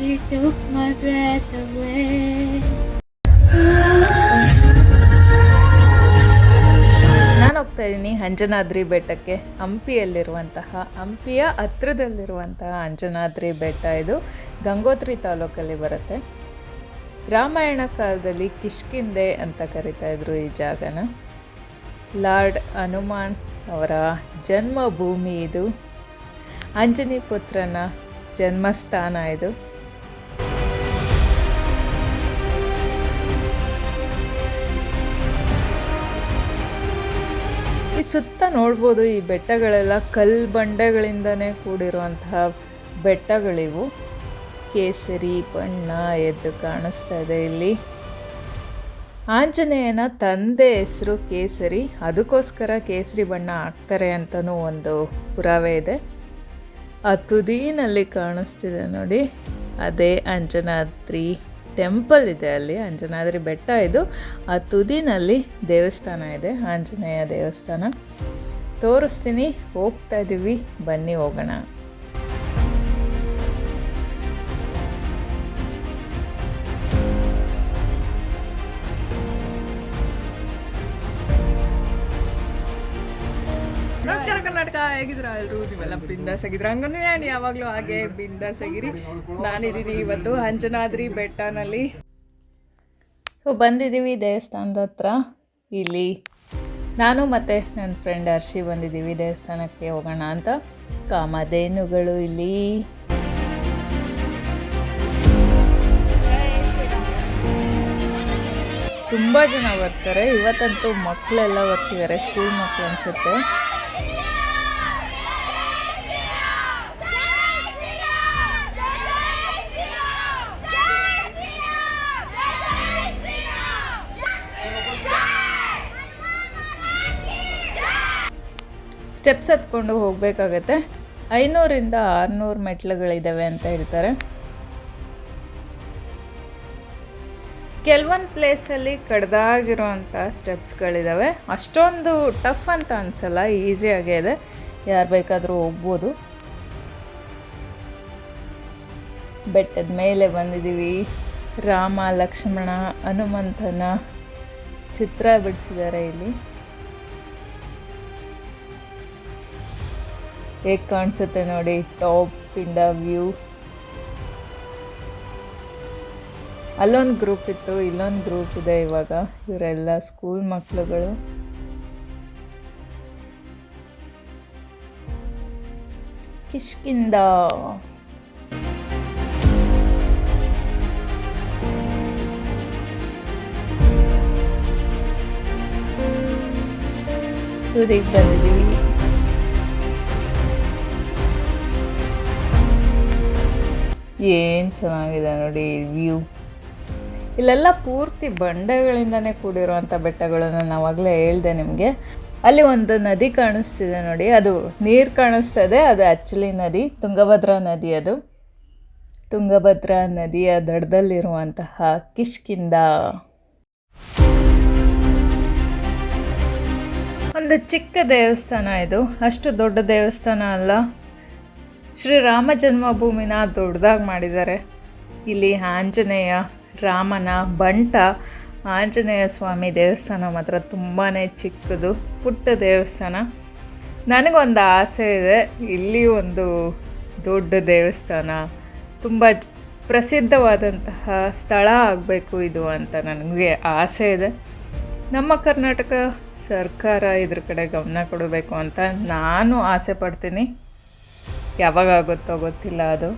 She took my breath away. ನಾನು ಹೋಗ್ತಾ ಇದ್ದೀನಿ ಅಂಜನಾದ್ರಿ ಬೆಟ್ಟಕ್ಕೆ. ಹಂಪಿಯ ಹತ್ರದಲ್ಲಿರುವಂತಹ ಅಂಜನಾದ್ರಿ ಬೆಟ್ಟ. ಇದು ಗಂಗೋತ್ರಿ ತಾಲೂಕಲ್ಲಿ ಬರುತ್ತೆ. ರಾಮಾಯಣ ಕಾಲದಲ್ಲಿ ಕಿಷ್ಕಿಂಧೆ ಅಂತ ಕರಿತಾ ಇದ್ರು ಈ ಜಾಗನ. ಲಾರ್ಡ್ ಹನುಮಾನ್ ಅವರ ಜನ್ಮಭೂಮಿ ಇದು. ಆಂಜನಿ ಪುತ್ರನ ಜನ್ಮಸ್ಥಾನ ಇದು. ಈ ಸುತ್ತ ನೋಡ್ಬೋದು, ಈ ಬೆಟ್ಟಗಳೆಲ್ಲ ಕಲ್ಲು ಬಂಡೆಗಳಿಂದನೇ ಕೂಡಿರುವಂತಹ ಬೆಟ್ಟಗಳಿವು. ಕೇಸರಿ ಬಣ್ಣ ಎದ್ದು ಕಾಣಿಸ್ತಾ ಇದೆ ಇಲ್ಲಿ. ಆಂಜನೇಯನ ತಂದೆ ಹೆಸರು ಕೇಸರಿ, ಅದಕ್ಕೋಸ್ಕರ ಕೇಸರಿ ಬಣ್ಣ ಹಾಕ್ತಾರೆ ಅಂತಲೂ ಒಂದು ಪುರಾವೆ ಇದೆ. ಆ ತುದಿನಲ್ಲಿ ಕಾಣಿಸ್ತಿದೆ ನೋಡಿ, ಅದೇ ಅಂಜನಾದ್ರಿ ಟೆಂಪಲ್ ಇದೆ ಅಲ್ಲಿ. ಅಂಜನಾದ್ರಿ ಬೆಟ್ಟ ಇದು. ಆ ತುದಿನಲ್ಲಿ ದೇವಸ್ಥಾನ ಇದೆ, ಆಂಜನೇಯ ದೇವಸ್ಥಾನ. ತೋರಿಸ್ತೀನಿ, ಹೋಗ್ತಾ ಇದ್ದೀವಿ, ಬನ್ನಿ ಹೋಗೋಣ. ನಮಸ್ಕಾರ ಕರ್ನಾಟಕ, ಹೇಗಿದ್ರ ಎಲ್ಲರೂ? ನೀವೆಲ್ಲ ಬಿಂದಾಸ್ ಆಗಿದ್ರ? ಹಂಗಂದ್ರೆ ನಾನು ಯಾವಾಗಲೂ ಹಾಗೆ ಬಿಂದಾಸ್ ಆಗಿರಿ. ನಾನಿದ್ದೀನಿ ಇವತ್ತು ಅಂಜನಾದ್ರಿ ಬೆಟ್ಟನಲ್ಲಿ. ಬಂದಿದ್ದೀವಿ ದೇವಸ್ಥಾನದ ಹತ್ರ. ಇಲ್ಲಿ ನಾನು ಮತ್ತು ನನ್ನ ಫ್ರೆಂಡ್ ಹರ್ಷಿ ಬಂದಿದ್ದೀವಿ ದೇವಸ್ಥಾನಕ್ಕೆ ಹೋಗೋಣ ಅಂತ. ಕಾಮಧೇನುಗಳು ಇಲ್ಲಿ. ತುಂಬ ಜನ ಬರ್ತಾರೆ ಇವತ್ತಂತೂ. ಮಕ್ಕಳೆಲ್ಲ ಬರ್ತಿದ್ದಾರೆ, ಸ್ಕೂಲ್ ಮಕ್ಕಳು ಅನಿಸುತ್ತೆ. ಸ್ಟೆಪ್ಸ್ ಹತ್ಕೊಂಡು ಹೋಗಬೇಕಾಗತ್ತೆ. 500ರಿಂದ 600 ಮೆಟ್ಲುಗಳಿದ್ದಾವೆ ಅಂತ ಹೇಳ್ತಾರೆ. ಕೆಲವೊಂದು ಪ್ಲೇಸಲ್ಲಿ ಕಡ್ದಾಗಿರೋವಂಥ ಸ್ಟೆಪ್ಸ್ಗಳಿದ್ದಾವೆ. ಅಷ್ಟೊಂದು ಟಫ್ ಅಂತ ಅನಿಸಲ್ಲ, ಈಸಿಯಾಗೇ ಇದೆ, ಯಾರು ಬೇಕಾದರೂ ಹೋಗ್ಬೋದು. ಬೆಟ್ಟದ ಮೇಲೆ ಬಂದಿದ್ದೀವಿ. ರಾಮ ಲಕ್ಷ್ಮಣ ಹನುಮಂತನ ಚಿತ್ರ ಬಿಡಿಸಿದ್ದಾರೆ ಇಲ್ಲಿ. ಹೇಗೆ ಕಾಣಿಸುತ್ತೆ ನೋಡಿ ಟಾಪಿಂದ ವ್ಯೂ. ಅಲ್ಲೊಂದು ಗ್ರೂಪ್ ಇತ್ತು, ಇಲ್ಲೊಂದು ಗ್ರೂಪ್ ಇದೆ ಇವಾಗ. ಇವರೆಲ್ಲ ಸ್ಕೂಲ್ ಮಕ್ಕಳುಗಳು. ಕಿಷ್ಕಿಂಧ ತುದಿಗೆ ಬಂದಿದ್ದೀವಿ. ಏನು ಚೆನ್ನಾಗಿದೆ ನೋಡಿ ವ್ಯೂ. ಇಲ್ಲೆಲ್ಲ ಪೂರ್ತಿ ಬಂಡೆಗಳಿಂದನೇ ಕೂಡಿರುವಂಥ ಬೆಟ್ಟಗಳನ್ನು ನಾವಾಗಲೇ ಹೇಳಿದೆ ನಿಮಗೆ. ಅಲ್ಲಿ ಒಂದು ನದಿ ಕಾಣಿಸ್ತಿದೆ ನೋಡಿ, ಅದು ನೀರು ಕಾಣಿಸ್ತಾ ಇದೆ, ಅದು ಆ್ಯಕ್ಚುಲಿ ನದಿ, ತುಂಗಭದ್ರಾ ನದಿ. ಅದು ತುಂಗಭದ್ರಾ ನದಿಯ ದಡದಲ್ಲಿರುವಂತಹ ಕಿಷ್ಕಿಂಧ. ಒಂದು ಚಿಕ್ಕ ದೇವಸ್ಥಾನ ಇದು, ಅಷ್ಟು ದೊಡ್ಡ ದೇವಸ್ಥಾನ ಅಲ್ಲ. ಶ್ರೀರಾಮ ಜನ್ಮಭೂಮಿನ ದೊಡ್ಡದಾಗಿ ಮಾಡಿದ್ದಾರೆ. ಇಲ್ಲಿ ಆಂಜನೇಯ, ರಾಮನ ಬಂಟ ಆಂಜನೇಯ ಸ್ವಾಮಿ ದೇವಸ್ಥಾನ ಮಾತ್ರ ತುಂಬಾ ಚಿಕ್ಕದು, ಪುಟ್ಟ ದೇವಸ್ಥಾನ. ನನಗೊಂದು ಆಸೆ ಇದೆ, ಇಲ್ಲಿ ಒಂದು ದೊಡ್ಡ ದೇವಸ್ಥಾನ, ತುಂಬ ಪ್ರಸಿದ್ಧವಾದಂತಹ ಸ್ಥಳ ಆಗಬೇಕು ಇದು ಅಂತ ನನಗೆ ಆಸೆ ಇದೆ. ನಮ್ಮ ಕರ್ನಾಟಕ ಸರ್ಕಾರ ಇದ್ರ ಕಡೆ ಗಮನ ಕೊಡಬೇಕು ಅಂತ ನಾನು ಆಸೆ ಪಡ್ತೀನಿ. ಯಾವಾಗ ಆಗುತ್ತೋ ಗೊತ್ತಿಲ್ಲ ಅದು.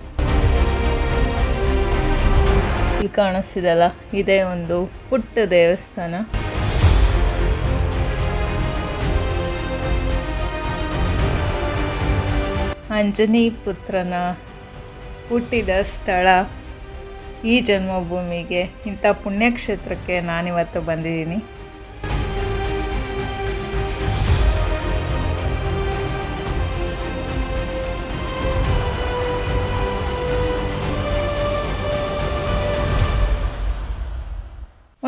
ಇಲ್ಲಿ ಕಾಣಿಸ್ತಿದೆಯಲ್ಲ, ಇದೇ ಒಂದು ಪುಟ್ಟ ದೇವಸ್ಥಾನ. ಆಂಜನಿ ಪುತ್ರನ ಹುಟ್ಟಿದ ಸ್ಥಳ ಈ ಜನ್ಮಭೂಮಿಗೆ. ಇಂಥ ಪುಣ್ಯಕ್ಷೇತ್ರಕ್ಕೆ ನಾನಿವತ್ತು ಬಂದಿದ್ದೀನಿ.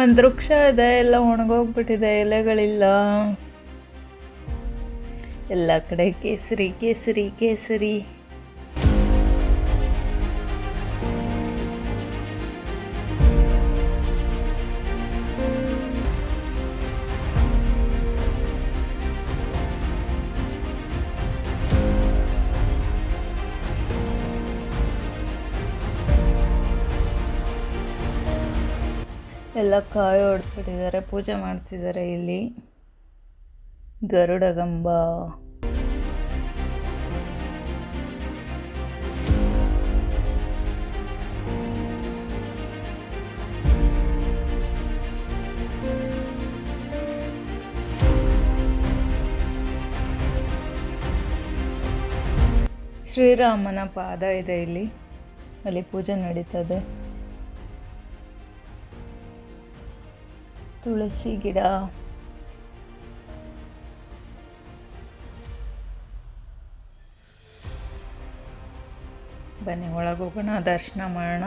ಒಂದು ವೃಕ್ಷ ಇದೆ, ಎಲ್ಲ ಒಣಗೋಗ್ಬಿಟ್ಟಿದೆ, ಎಲೆಗಳಿಲ್ಲ. ಎಲ್ಲ ಕಡೆ ಕೇಸರಿ ಕೇಸರಿ ಕೇಸರಿ. ಎಲ್ಲ ಕಾಯಿ ಹೊಡೆದ್ಬಿಟ್ಟಿದ್ದಾರೆ, ಪೂಜೆ ಮಾಡ್ತಿದ್ದಾರೆ ಇಲ್ಲಿ. ಗರುಡಗಂಬ. ಶ್ರೀರಾಮನ ಪಾದ ಇದೆ ಇಲ್ಲಿ, ಅಲ್ಲಿ ಪೂಜೆ ನಡೀತದೆ. ತುಳಸಿ ಗಿಡ, ಬನ್ನಿ ಒಳಗೆ ಹೋಗೋಣ, ದರ್ಶನ ಮಾಡೋಣ.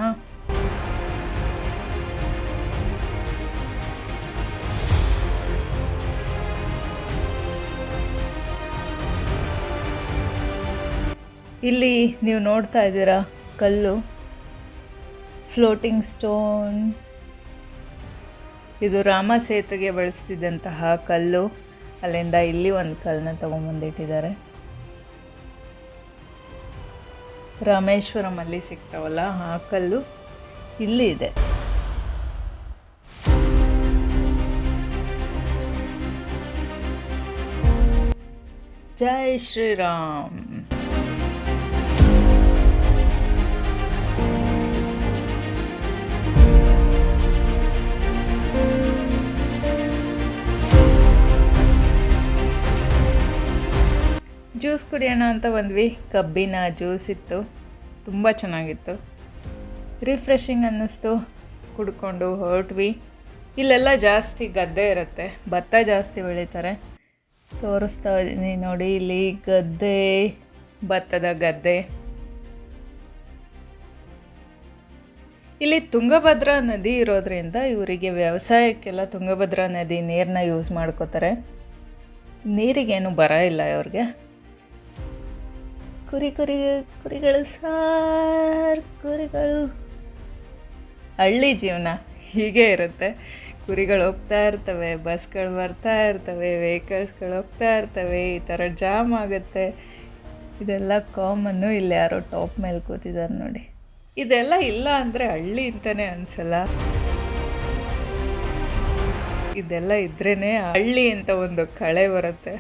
ಇಲ್ಲಿ ನೀವು ನೋಡ್ತಾ ಇದ್ದೀರಾ ಕಲ್ಲು, ಫ್ಲೋಟಿಂಗ್ ಸ್ಟೋನ್. ಇದು ರಾಮ ಸೇತುಗೆ ಬಳಸ್ತಿದ್ದಂತಹ ಕಲ್ಲು. ಅಲ್ಲಿಂದ ಇಲ್ಲಿ ಒಂದು ಕಲ್ಲನ್ನ ತೊಗೊಂಬಂದಿಟ್ಟಿದ್ದಾರೆ. ರಾಮೇಶ್ವರಮಲ್ಲಿ ಸಿಗ್ತಾವಲ್ಲ ಆ ಕಲ್ಲು ಇಲ್ಲಿ ಇದೆ. ಜೈ ಶ್ರೀರಾಮ್. ಜ್ಯೂಸ್ ಕುಡಿಯೋಣ ಅಂತ ಬಂದ್ವಿ. ಕಬ್ಬಿನ ಜ್ಯೂಸ್ ಇತ್ತು, ತುಂಬ ಚೆನ್ನಾಗಿತ್ತು, ರಿಫ್ರೆಶಿಂಗ್ ಅನ್ನಿಸ್ತು. ಕುಡ್ಕೊಂಡು ಹೊರಟ್ವಿ. ಇಲ್ಲೆಲ್ಲ ಜಾಸ್ತಿ ಗದ್ದೆ ಇರುತ್ತೆ, ಭತ್ತ ಜಾಸ್ತಿ ಬೆಳೀತಾರೆ. ತೋರಿಸ್ತಾ ಇದ್ದೀನಿ ನೋಡಿ, ಇಲ್ಲಿ ಗದ್ದೆ, ಭತ್ತದ ಗದ್ದೆ. ಇಲ್ಲಿ ತುಂಗಭದ್ರಾ ನದಿ ಇರೋದ್ರಿಂದ ಇವರಿಗೆ ವ್ಯವಸಾಯಕ್ಕೆಲ್ಲ ತುಂಗಭದ್ರಾ ನದಿ ನೀರನ್ನ ಯೂಸ್ ನೀರಿಗೇನು ಬರ ಇಲ್ಲ ಇವ್ರಿಗೆ. ಕುರಿಗಳು ಸಾರ್, ಕುರಿಗಳು. ಹಳ್ಳಿ ಜೀವನ ಹೀಗೆ ಇರುತ್ತೆ. ಕುರಿಗಳು ಹೋಗ್ತಾ ಇರ್ತವೆ, ಬಸ್ಗಳು ಬರ್ತಾ ಇರ್ತವೆ, ವೆಹಿಕಲ್ಸ್ಗಳು ಹೋಗ್ತಾ ಇರ್ತವೆ, ಈ ಥರ ಜಾಮ್ ಆಗುತ್ತೆ. ಇದೆಲ್ಲ ಕಾಮನ್ನು. ಇಲ್ಲಿ ಯಾರೋ ಟಾಪ್ ಮೇಲೆ ಕೂತಿದ್ದಾರೆ ನೋಡಿ. ಇದೆಲ್ಲ ಇಲ್ಲ ಅಂದರೆ ಹಳ್ಳಿ ಅಂತಲೇ ಅನಿಸಲ್ಲ. ಇದೆಲ್ಲ ಇದ್ರೇ ಹಳ್ಳಿ ಅಂತ ಒಂದು ಕಳೆ ಬರುತ್ತೆ.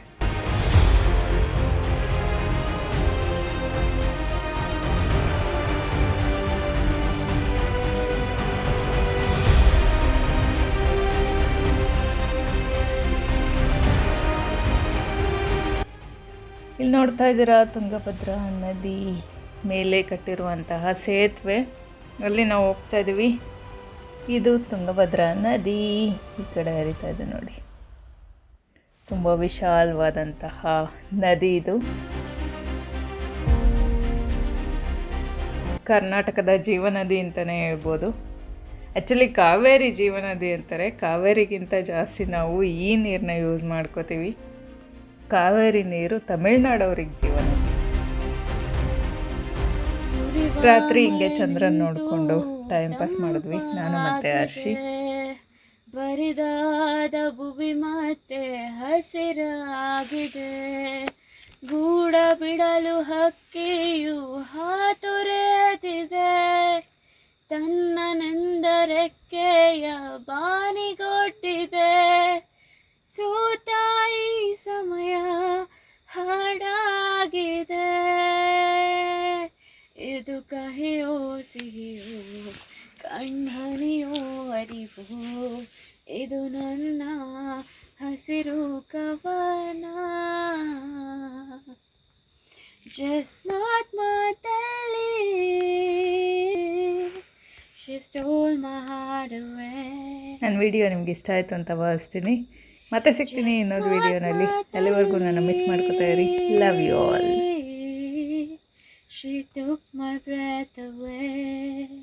ಇಲ್ಲಿ ನೋಡ್ತಾ ಇದ್ದೀರಾ ತುಂಗಭದ್ರಾ ನದಿ ಮೇಲೆ ಕಟ್ಟಿರುವಂತಹ ಸೇತುವೆ, ಅಲ್ಲಿ ನಾವು ಹೋಗ್ತಾ ಇದ್ದೀವಿ. ಇದು ತುಂಗಭದ್ರಾ ನದಿ ಈ ಕಡೆ ಹರಿತಾ ಇದೆ ನೋಡಿ. ತುಂಬ ವಿಶಾಲವಾದಂತಹ ನದಿ ಇದು. ಕರ್ನಾಟಕದ ಜೀವನದಿ ಅಂತಲೇ ಹೇಳ್ಬೋದು. ಆ್ಯಕ್ಚುಲಿ ಕಾವೇರಿ ಜೀವನದಿ ಅಂತಾರೆ. ಕಾವೇರಿಗಿಂತ ಜಾಸ್ತಿ ನಾವು ಈ ನೀರನ್ನ ಯೂಸ್ ಮಾಡ್ಕೋತೀವಿ. ಕಾವೇರಿ ನೀರು ತಮಿಳ್ನಾಡವ್ರಿಗೆ ಜೀವನದಿ. ರಾತ್ರಿ ಹಿಂಗೆ ಚಂದ್ರನ್ ನೋಡಿಕೊಂಡು ಟೈಮ್ ಪಾಸ್ ಮಾಡಿದ್ವಿ ನಾನು ಮತ್ತು ಹರ್ಷಿ. ಬರಿದಾದ ಭೂಮಿ ಮತ್ತೆ ಹಸಿರಾಗಿದೆ, ಗೂಡ ಬಿಡಲು ಹಕ್ಕಿಯು ಹಾತೊರೆದಿದೆ, ತನ್ನ ನೆಂದರೆಕ್ಕೆಯ ಬಾನಿಗೊಡ್ಡಿದೆ, ಸೋತಾಯಿ ಸಮಯ ಹಾಡಾಗಿದೆ, ಇದು ಕಹಿಯೋ ಸಿಹಿಯೋ ಕಣ್ಣನಿಯೋ ಅರಿವು, ಇದು ನನ್ನ ಹಸಿರು ಕವನ. ಜಸ್ಮಾತ್ ಮಾತಲ್ಲಿ she stole my heart away. ನನ್ನ ವಿಡಿಯೋ ನಿಮ್ಗೆ ಇಷ್ಟ ಆಯಿತು ಅಂತ ಭಾವಿಸ್ತೀನಿ. ಮತ್ತೆ ಸಿಗ್ತೀನಿ ಇನ್ನೊಂದು ವಿಡಿಯೋನಲ್ಲಿ. ಅಲ್ಲಿವರೆಗೂ ನಾನು ಮಿಸ್ ಮಾಡ್ಕೊತಾ ಇರಿ. Love you all. She took my breath away.